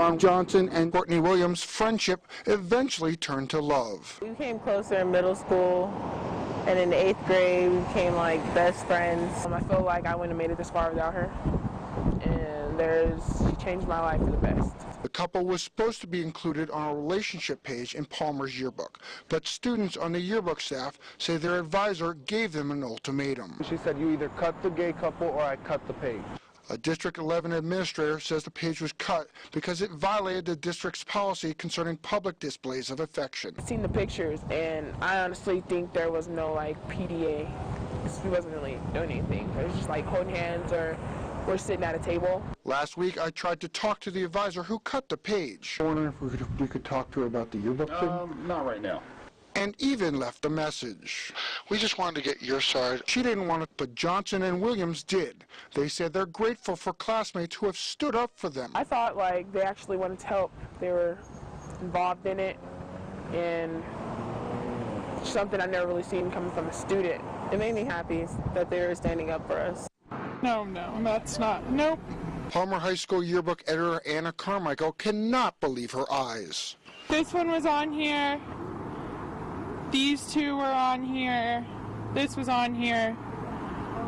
Ron Johnson and Courtney Williams' friendship eventually turned to love. We became closer in middle school, and in the 8th grade we became like best friends. I feel like I wouldn't have made it this far without her, and she changed my life for the best. The couple was supposed to be included on a relationship page in Palmer's yearbook, but students on the yearbook staff say their advisor gave them an ultimatum. She said, you either cut the gay couple or I cut the page. A District 11 administrator says the page was cut because it violated the district's policy concerning public displays of affection. I've seen the pictures, and I honestly think there was no PDA. He wasn't really doing anything. It was just like holding hands or we're sitting at a table. Last week, I tried to talk to the advisor who cut the page. I wonder if we could talk to her about the yearbook thing? Not right now. And even left a message. We just wanted to get your side. She didn't want it, but Johnson and Williams did. They said they're grateful for classmates who have stood up for them. I thought they actually wanted to help. They were involved in it, and something I've never really seen coming from a student. It made me happy that they were standing up for us. No, that's not. Nope. Palmer High School yearbook editor Anna Carmichael cannot believe her eyes. This one was on here. These two were on here. This was on here.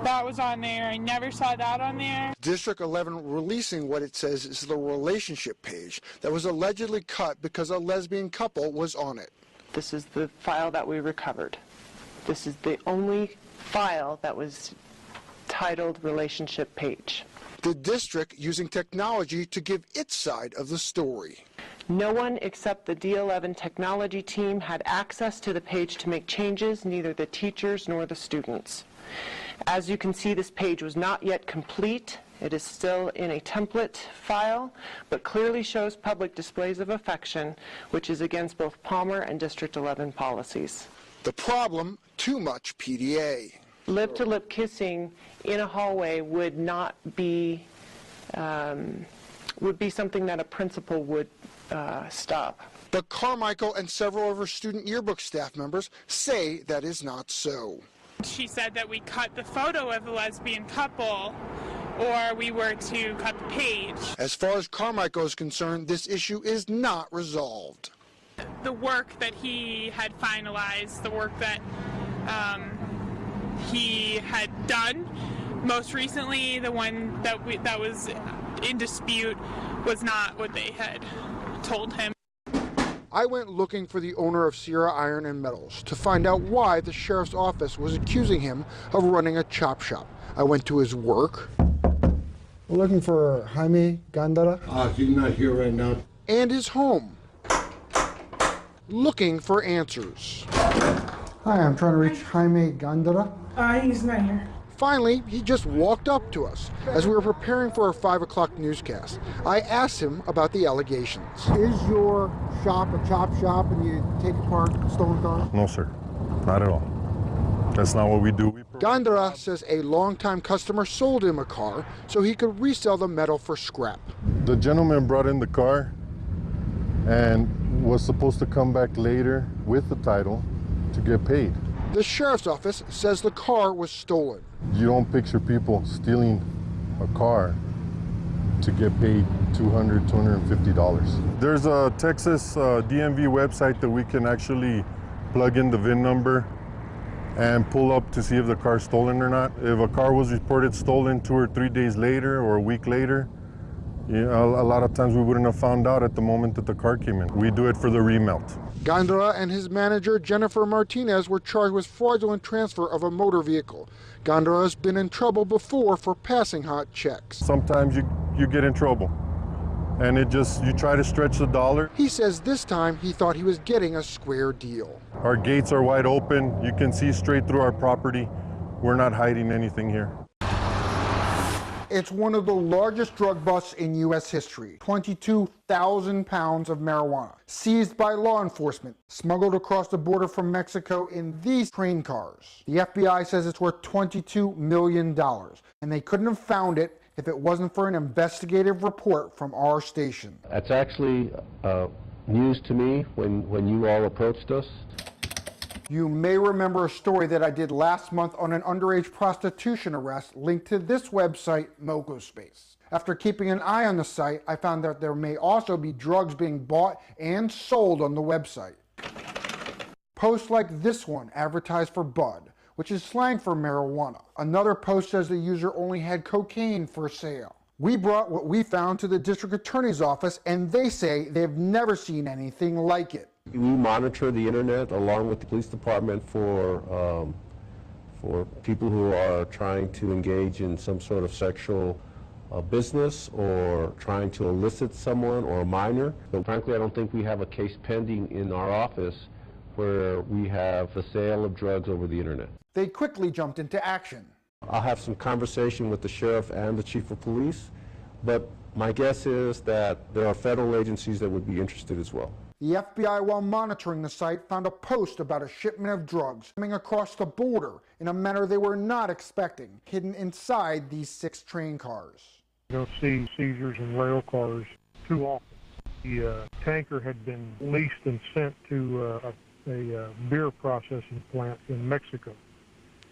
That was on there. I never saw that on there. District 11 releasing what it says is the relationship page that was allegedly cut because a lesbian couple was on it. This is the file that we recovered. This is the only file that was titled relationship page. The district using technology to give its side of the story. No one except the D11 technology team had access to the page to make changes, neither the teachers nor the students. As you can see, this page was not yet complete. It is still in a template file, but clearly shows public displays of affection, which is against both Palmer and District 11 policies. The problem, too much PDA. Lip-to-lip kissing in a hallway would not be, would be something that a principal would stop. But Carmichael and several of her student yearbook staff members say that is not so. She said that we cut the photo of the lesbian couple, or we were to cut the page. As far as Carmichael is concerned, this issue is not resolved. The work that he had finalized, the work that he had done, most recently, the one that was in dispute, was not what they had told him. I went looking for the owner of Sierra Iron and Metals to find out why the sheriff's office was accusing him of running a chop shop. I went to his work. We're looking for Jaime Gandara. He's not here right now. And his home. Looking for answers. Hi, I'm trying to reach Jaime Gandara. He's not here. Finally, he just walked up to us as we were preparing for our 5 o'clock newscast. I asked him about the allegations. Is your shop a chop shop and you take apart stolen cars? No, sir. Not at all. That's not what we do. Gandara says a longtime customer sold him a car so he could resell the metal for scrap. The gentleman brought in the car and was supposed to come back later with the title to get paid. The sheriff's office says the car was stolen. You don't picture people stealing a car to get paid $200, $250. There's a Texas DMV website that we can actually plug in the VIN number and pull up to see if the car's stolen or not. If a car was reported stolen 2 or 3 days later or a week later, a lot of times we wouldn't have found out at the moment that the car came in. We do it for the remelt. Gandara and his manager, Jennifer Martinez, were charged with fraudulent transfer of a motor vehicle. Gandara has been in trouble before for passing hot checks. Sometimes you get in trouble, and you try to stretch the dollar. He says this time he thought he was getting a square deal. Our gates are wide open. You can see straight through our property. We're not hiding anything here. It's one of the largest drug busts in U.S. history. 22,000 pounds of marijuana seized by law enforcement, smuggled across the border from Mexico in these train cars. The FBI says it's worth $22 million, and they couldn't have found it if it wasn't for an investigative report from our station. That's actually news to me when you all approached us. You may remember a story that I did last month on an underage prostitution arrest linked to this website, Mogospace. After keeping an eye on the site, I found that there may also be drugs being bought and sold on the website. Posts like this one advertise for bud, which is slang for marijuana. Another post says the user only had cocaine for sale. We brought what we found to the district attorney's office, and they say they've never seen anything like it. We monitor the internet along with the police department for people who are trying to engage in some sort of sexual business or trying to elicit someone or a minor. But frankly, I don't think we have a case pending in our office where we have the sale of drugs over the internet. They quickly jumped into action. I'll have some conversation with the sheriff and the chief of police, but my guess is that there are federal agencies that would be interested as well. The FBI, while monitoring the site, found a post about a shipment of drugs coming across the border in a manner they were not expecting, hidden inside these 6 train cars. You don't see seizures in rail cars too often. The tanker had been leased and sent to a beer processing plant in Mexico,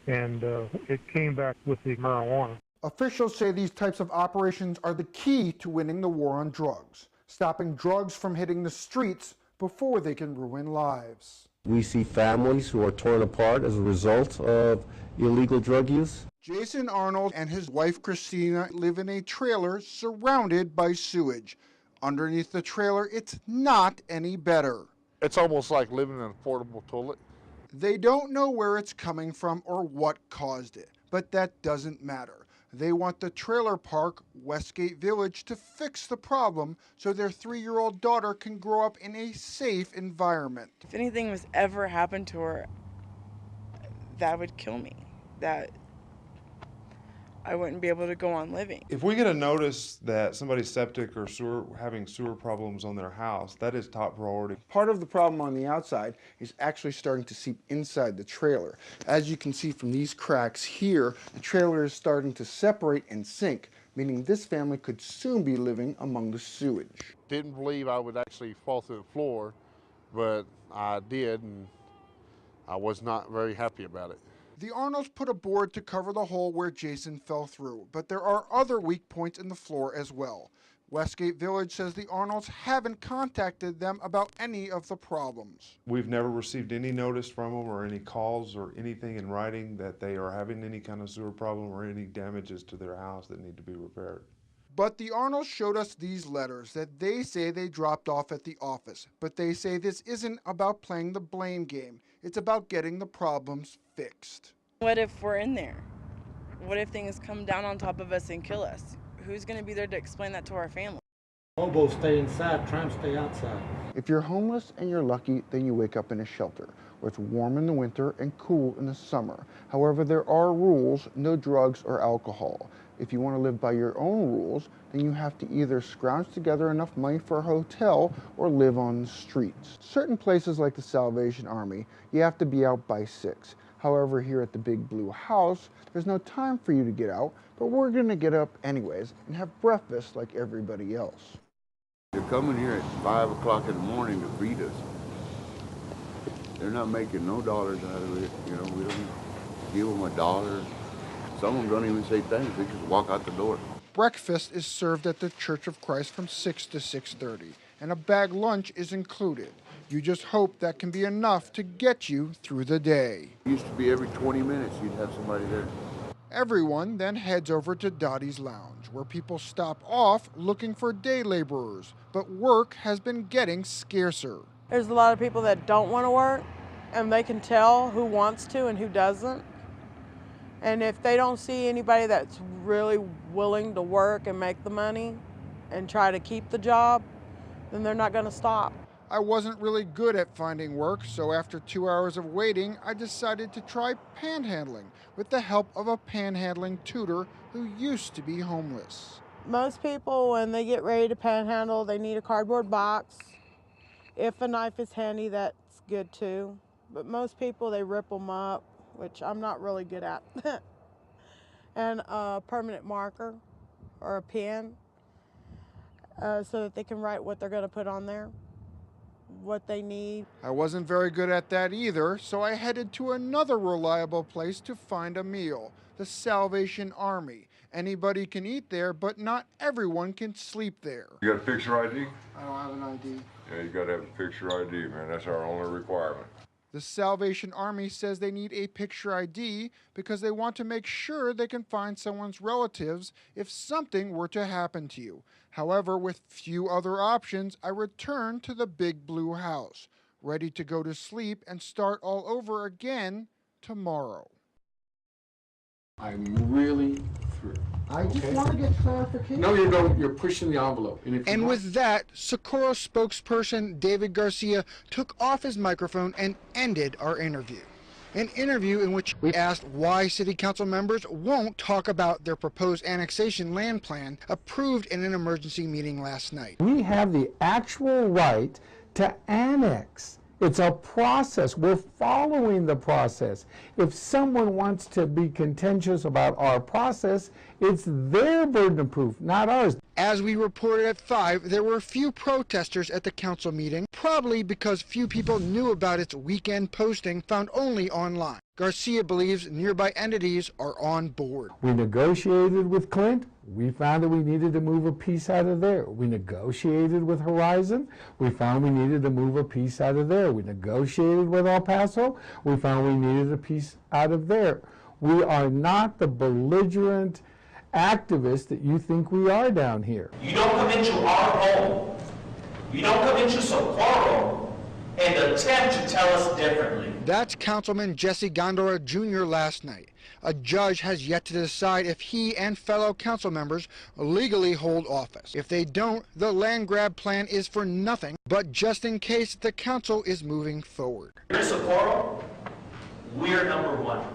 and it came back with the marijuana. Officials say these types of operations are the key to winning the war on drugs, stopping drugs from hitting the streets before they can ruin lives. We see families who are torn apart as a result of illegal drug use. Jason Arnold and his wife Christina live in a trailer surrounded by sewage. Underneath the trailer, it's not any better. It's almost like living in a portable toilet. They don't know where it's coming from or what caused it, but that doesn't matter. They want the trailer park, Westgate Village, to fix the problem so their 3-year-old daughter can grow up in a safe environment. If anything was ever happened to her, that would kill me. That I wouldn't be able to go on living. If we get a notice that somebody's septic or having sewer problems on their house, that is top priority. Part of the problem on the outside is actually starting to seep inside the trailer. As you can see from these cracks here, the trailer is starting to separate and sink, meaning this family could soon be living among the sewage. Didn't believe I would actually fall through the floor, but I did, and I was not very happy about it. The Arnolds put a board to cover the hole where Jason fell through, but there are other weak points in the floor as well. Westgate Village says the Arnolds haven't contacted them about any of the problems. We've never received any notice from them or any calls or anything in writing that they are having any kind of sewer problem or any damages to their house that need to be repaired. But the Arnolds showed us these letters that they say they dropped off at the office, but they say this isn't about playing the blame game. It's about getting the problems fixed. What if we're in there? What if things come down on top of us and kill us? Who's going to be there to explain that to our family? Hobos stay inside, tramps stay outside. If you're homeless and you're lucky, then you wake up in a shelter where it's warm in the winter and cool in the summer. However, there are rules: no drugs or alcohol. If you want to live by your own rules, then you have to either scrounge together enough money for a hotel or live on the streets. Certain places like the Salvation Army, you have to be out by 6. However, here at the Big Blue House, there's no time for you to get out, but we're going to get up anyways and have breakfast like everybody else. They're coming here at 5 o'clock in the morning to feed us. They're not making no dollars out of it. You know, we don't give them $1. Some of them don't even say thanks. They just walk out the door. Breakfast is served at the Church of Christ from 6 to 6:30, and a bag lunch is included. You just hope that can be enough to get you through the day. It used to be every 20 minutes you'd have somebody there. Everyone then heads over to Dottie's Lounge, where people stop off looking for day laborers, but work has been getting scarcer. There's a lot of people that don't want to work, and they can tell who wants to and who doesn't. And if they don't see anybody that's really willing to work and make the money and try to keep the job, then they're not going to stop. I wasn't really good at finding work, so after 2 hours of waiting, I decided to try panhandling with the help of a panhandling tutor who used to be homeless. Most people, when they get ready to panhandle, they need a cardboard box. If a knife is handy, that's good too. But most people, they rip them up, which I'm not really good at. And a permanent marker or a pen so that they can write what they're going to put on there, what they need. I wasn't very good at that either, so I headed to another reliable place to find a meal, the Salvation Army, Anybody can eat there, but not everyone can sleep there. You got a picture ID? I don't have an ID. Yeah, you gotta have a picture ID, man. That's our only requirement. The Salvation Army says they need a picture ID because they want to make sure they can find someone's relatives if something were to happen to you. However, with few other options, I return to the big blue house, ready to go to sleep and start all over again tomorrow. I'm really through. I just want to get clarification. No, you don't. You're pushing the envelope. And with that, Socorro spokesperson David Garcia took off his microphone and ended our interview. An interview in which we asked why city council members won't talk about their proposed annexation land plan approved in an emergency meeting last night. We have the actual right to annex. It's a process. We're following the process. If someone wants to be contentious about our process, it's their burden of proof, not ours. As we reported at 5, there were few protesters at the council meeting, probably because few people knew about its weekend posting found only online. Garcia believes nearby entities are on board. We negotiated with Clint. We found that we needed to move a piece out of there. We negotiated with Horizon. We found we needed to move a piece out of there. We negotiated with El Paso. We found we needed a piece out of there. We are not the belligerent activists that you think we are down here. You don't come into our home, you don't come into Socorro and attempt to tell us differently. That's Councilman Jesse Gondora Jr. last night. A judge has yet to decide if he and fellow council members legally hold office. If they don't, the land grab plan is for nothing, but just in case the council is moving forward. Here in Socorro, we're number one.